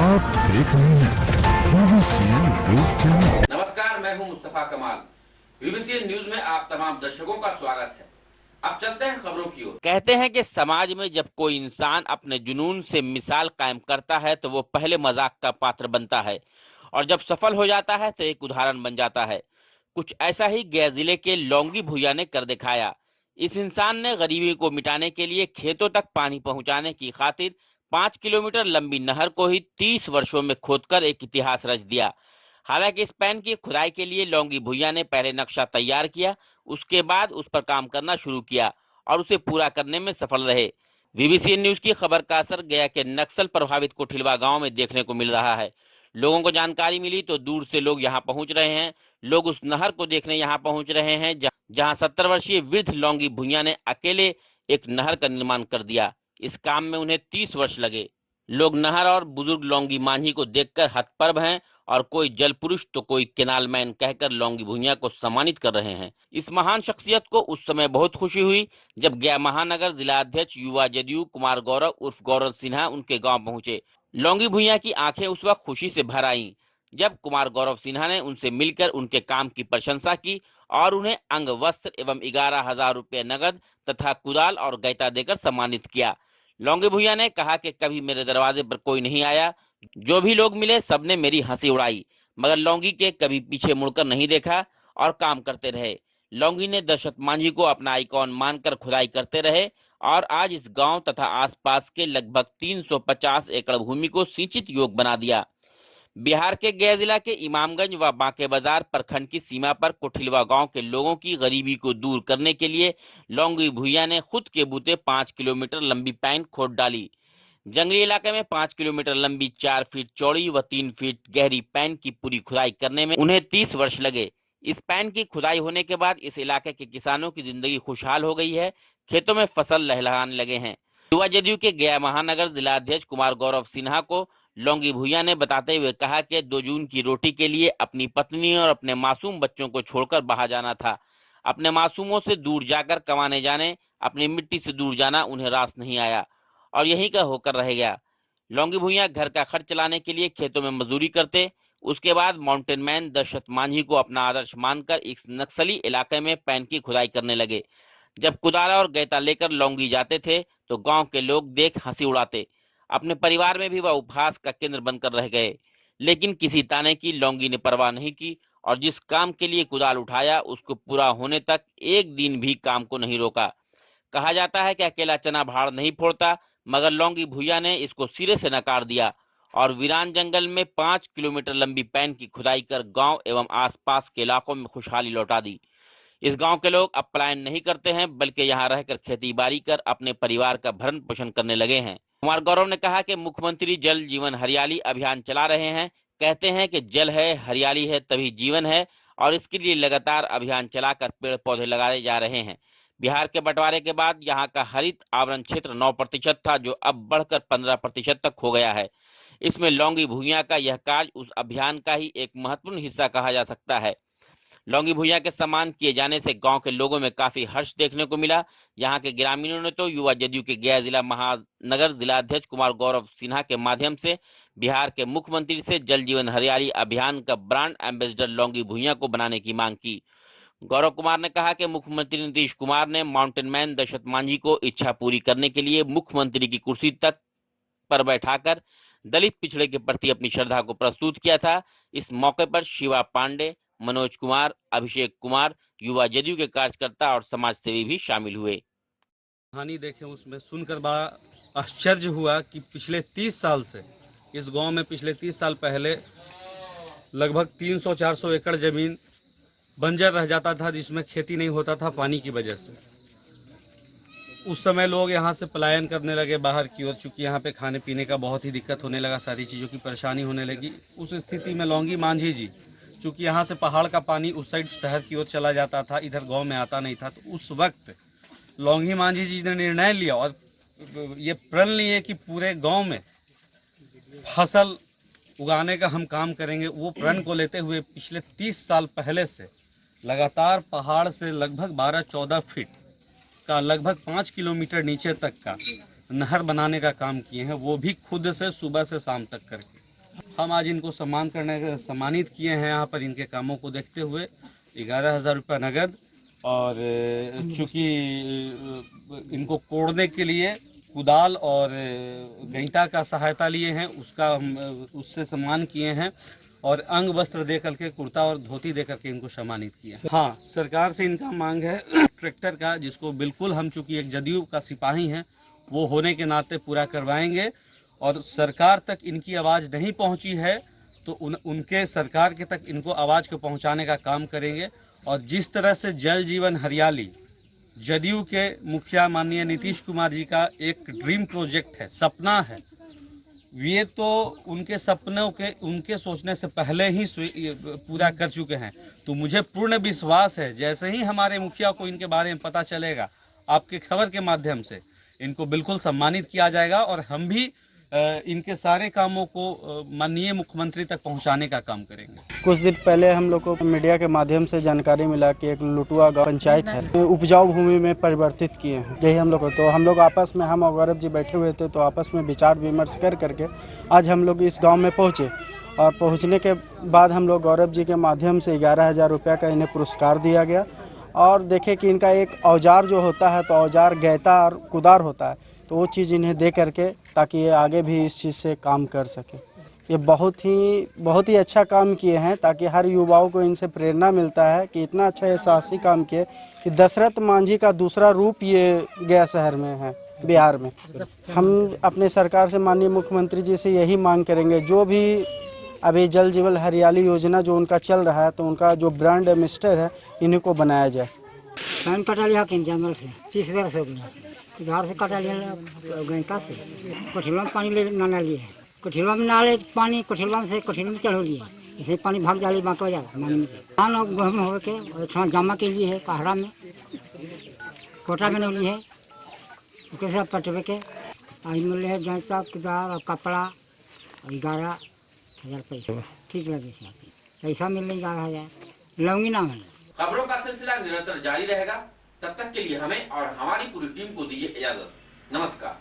आप देख रहे हैं BBC न्यूज चैनल। नमस्कार, मैं हूं मुस्तफा कमाल। BBC न्यूज में आप तमाम दर्शकों का स्वागत है। अब चलते हैं खबरों की ओर। कहते हैं कि समाज में जब कोई इंसान अपने जुनून से मिसाल कायम करता है तो वो पहले मजाक का पात्र बनता है और जब सफल हो जाता है तो एक उदाहरण बन जाता है। कुछ ऐसा ही गया जिले के लौंगी भुइया ने कर दिखाया। इस इंसान ने गरीबी को मिटाने के लिए खेतों तक पानी पहुंचाने की खातिर 5 किलोमीटर लंबी नहर को ही 30 वर्षों में खोदकर एक इतिहास रच दिया। हालांकि इस पैन की खुदाई के लिए लौंगी भुइया ने पहले नक्शा तैयार किया, उसके बाद उस पर काम करना शुरू किया और उसे पूरा करने में सफल रहे। बीबीसी न्यूज की खबर का असर गया के नक्सल प्रभावित कोठिलवा गांव में देखने को मिल रहा है। लोगों को जानकारी मिली तो दूर से लोग यहां पहुंच रहे हैं। लोग उस नहर को देखने यहां पहुंच रहे हैं जहां 70 वर्षीय वृद्ध लौंगी भुइया ने अकेले एक नहर का निर्माण कर दिया। इस काम में उन्हें 30 वर्ष लगे। लोग नहर और बुजुर्ग लौंगी मांझी को देखकर हतप्रभ हैं और कोई जल पुरुष तो कोई केनाल मैन कहकर लौंगी भुइया को सम्मानित कर रहे हैं। इस महान शख्सियत को उस समय बहुत खुशी हुई जब गया महानगर जिला अध्यक्ष युवा जदयू कुमार गौरव उर्फ गौरव सिन्हा उनके गांव पहुंचे। लौंगी भुइया की आंखें उस वक्त खुशी से भर आईं जब कुमार गौरव सिन्हा ने उनसे मिलकर उनके काम की प्रशंसा की और उन्हें अंग वस्त्र एवं 11,000 रुपये नगद तथा कुदाल और गैता देकर सम्मानित किया। लौंगी भुइया ने कहा कि कभी मेरे दरवाजे पर कोई नहीं आया, जो भी लोग मिले सबने मेरी हंसी उड़ाई, मगर लौंगी के कभी पीछे मुड़कर नहीं देखा और काम करते रहे। लौंगी ने दशरथ मांझी को अपना आइकॉन मानकर खुदाई करते रहे और आज इस गांव तथा आसपास के लगभग 350 एकड़ भूमि को सिंचित योग्य बना दिया। बिहार के गया जिला के इमामगंज व बांके बाजार प्रखंड की सीमा पर कोठिलवा गांव के लोगों की गरीबी को दूर करने के लिए लौंगी भुइया ने खुद के बूते 5 किलोमीटर लंबी पैन खोद डाली। जंगली इलाके में 5 किलोमीटर लंबी 4 फीट चौड़ी व 3 फीट गहरी पैन की पूरी खुदाई करने में उन्हें 30 वर्ष लगे। इस पैन की खुदाई होने के बाद इस इलाके के किसानों की जिंदगी खुशहाल हो गई है। खेतों में फसल लहलहाने लगे हैं। युवा जदयू के गया महानगर जिला अध्यक्ष कुमार गौरव सिन्हा को लौंगी भुइया ने बताते हुए कहा कि 2 जून की रोटी के लिए अपनी पत्नी और अपने मासूम बच्चों को छोड़कर बाहर जाना था। अपने मासूमों से दूर जाकर कमाने जाने, अपनी मिट्टी से दूर जाना उन्हें रास नहीं आया और यहीं का होकर रह गया। लौंगी भुइया घर का खर्च चलाने के लिए खेतों में मजदूरी करते। उसके बाद माउंटेन मैन दशरथ मांझी को अपना आदर्श मानकर इस नक्सली इलाके में पैन की खुदाई करने लगे। जब कुदाला और गैता लेकर लौंगी जाते थे तो गांव के लोग देख हंसी उड़ाते। अपने परिवार में भी वह उपहास का केंद्र बनकर रह गए, लेकिन किसी ताने की लौंगी ने परवाह नहीं की और जिस काम के लिए कुदाल उठाया उसको पूरा होने तक एक दिन भी काम को नहीं रोका। कहा जाता है कि अकेला चना भाड़ नहीं फोड़ता, मगर लौंगी भुइया ने इसको सिरे से नकार दिया और वीरान जंगल में 5 किलोमीटर लंबी पैन की खुदाई कर गांव एवं आसपास के इलाकों में खुशहाली लौटा दी। इस गांव के लोग अब पलायन नहीं करते हैं, बल्कि यहां रहकर खेती बाड़ी कर अपने परिवार का भरण पोषण करने लगे हैं। कुमार गौरव ने कहा कि मुख्यमंत्री जल जीवन हरियाली अभियान चला रहे हैं। कहते हैं कि जल है, हरियाली है, तभी जीवन है और इसके लिए लगातार अभियान चलाकर पेड़ पौधे लगाए जा रहे हैं। बिहार के बंटवारे के बाद यहाँ का हरित आवरण क्षेत्र 9% था, जो अब बढ़कर 15% तक हो गया है। इसमें लौंगी भुइया का यह कार्य उस अभियान का ही एक महत्वपूर्ण हिस्सा कहा जा सकता है। लौंगी भुइया के सम्मान किए जाने से गांव के लोगों में काफी हर्ष देखने को मिला। यहाँ के ग्रामीणों ने तो युवा जदयू के गया जिला महानगर जिला अध्यक्ष कुमार गौरव सिन्हा के माध्यम से बिहार के मुख्यमंत्री से जल जीवन हरियाली अभियान का ब्रांड एम्बेसडर लौंगी भुइया को बनाने की मांग की। गौरव कुमार ने कहा कि मुख्यमंत्री नीतीश कुमार ने माउंटेन मैन दशरथ मांझी को इच्छा पूरी करने के लिए मुख्यमंत्री की कुर्सी तक पर बैठाकर दलित पिछड़े के प्रति अपनी श्रद्धा को प्रस्तुत किया था। इस मौके पर शिवा पांडे, मनोज कुमार, अभिषेक कुमार, युवा जदयू के कार्यकर्ता और समाज सेवी भी शामिल हुए। कहानी देखे उसमें सुनकर बड़ा आश्चर्य हुआ कि पिछले 30 साल से इस गांव में पिछले 30 साल पहले लगभग 300-400 एकड़ जमीन बंजर रह जाता था, जिसमें खेती नहीं होता था पानी की वजह से। उस समय लोग यहाँ से पलायन करने लगे बाहर की ओर, चूँकि यहाँ पे खाने पीने का बहुत ही दिक्कत होने लगा, सारी चीज़ों की परेशानी होने लगी। उस स्थिति में लौंगी मांझी जी, चूँकि यहाँ से पहाड़ का पानी उस साइड शहर की ओर चला जाता था, इधर गांव में आता नहीं था, तो उस वक्त लौंगी मांझी जी ने निर्णय लिया और ये प्रण लिए कि पूरे गांव में फसल उगाने का हम काम करेंगे। वो प्रण को लेते हुए पिछले 30 साल पहले से लगातार पहाड़ से लगभग 12-14 फीट का लगभग 5 किलोमीटर नीचे तक का नहर बनाने का काम किए हैं, वो भी खुद से सुबह से शाम तक करके। हम आज इनको सम्मानित किए हैं यहाँ पर इनके कामों को देखते हुए 11,000 रुपये नगद। और चूँकि इनको कोड़ने के लिए कुदाल और गईंता का सहायता लिए हैं, उसका हम उससे सम्मान किए हैं। और अंग वस्त्र दे करके, कुर्ता और धोती दे करके इनको सम्मानित किया। हाँ, सरकार से इनका मांग है ट्रैक्टर का, जिसको बिल्कुल हम चूँकि एक जदयू का सिपाही हैं, वो होने के नाते पूरा करवाएंगे। और सरकार तक इनकी आवाज़ नहीं पहुंची है तो उनके सरकार के तक इनको आवाज़ को पहुंचाने का काम करेंगे। और जिस तरह से जल जीवन हरियाली जदयू के मुखिया माननीय नीतीश कुमार जी का एक ड्रीम प्रोजेक्ट है, सपना है, ये तो उनके सपनों के उनके सोचने से पहले ही पूरा कर चुके हैं। तो मुझे पूर्ण विश्वास है जैसे ही हमारे मुखिया को इनके बारे में पता चलेगा, आपके खबर के माध्यम से इनको बिल्कुल सम्मानित किया जाएगा। और हम भी इनके सारे कामों को माननीय मुख्यमंत्री तक पहुंचाने का काम करेंगे। कुछ दिन पहले हम लोग को मीडिया के माध्यम से जानकारी मिला कि एक लुटुआ गाँव पंचायत है, उपजाऊ भूमि में परिवर्तित किए हैं। यही हम लोग को, तो हम लोग आपस में, हम और गौरव जी बैठे हुए थे, तो आपस में विचार विमर्श करके आज हम लोग इस गाँव में पहुँचे। और पहुँचने के बाद हम लोग गौरव जी के माध्यम से 11,000 रुपये का इन्हें पुरस्कार दिया गया। और देखे कि इनका एक औजार जो होता है, तो औजार गैता और कुदार होता है, तो वो चीज़ इन्हें दे करके, ताकि ये आगे भी इस चीज़ से काम कर सके। ये बहुत ही अच्छा काम किए हैं, ताकि हर युवाओं को इनसे प्रेरणा मिलता है कि इतना अच्छा ये साहसी काम किए कि दशरथ मांझी का दूसरा रूप ये गया शहर में है, बिहार में। हम अपने सरकार से, माननीय मुख्यमंत्री जी से यही मांग करेंगे, जो भी अभी जल जीवन हरियाली योजना जो उनका चल रहा है, तो उनका जो ब्रांड एम्बेसडर है, इन्हीं को बनाया जाए। टाइम कटा लिया कि जंगल से 30 वर्ष हो गया, इधर से कटा लिया गैंका से। कोठिलवा में पानी ले नाना लिए, कोठिलवा में नाले पानी, कोठिलवा से कोठिलवा में चढ़ो लिए, इसे पानी भाग जाले बाँटो जा मानी में। धान और गेहूँ हो के थोड़ा जमा के लिए है कहरा में, कोटा में नहीं है, उसके साथ पटवे के आई मिले है गैंचा, कुदार और कपड़ा 11,000 पैसा। ठीक लगे पैसा मिल रही 11,000, लौंगी ना मिले। खबरों का सिलसिला निरंतर जारी रहेगा। तब तक के लिए हमें और हमारी पूरी टीम को दीजिए इजाजत। नमस्कार।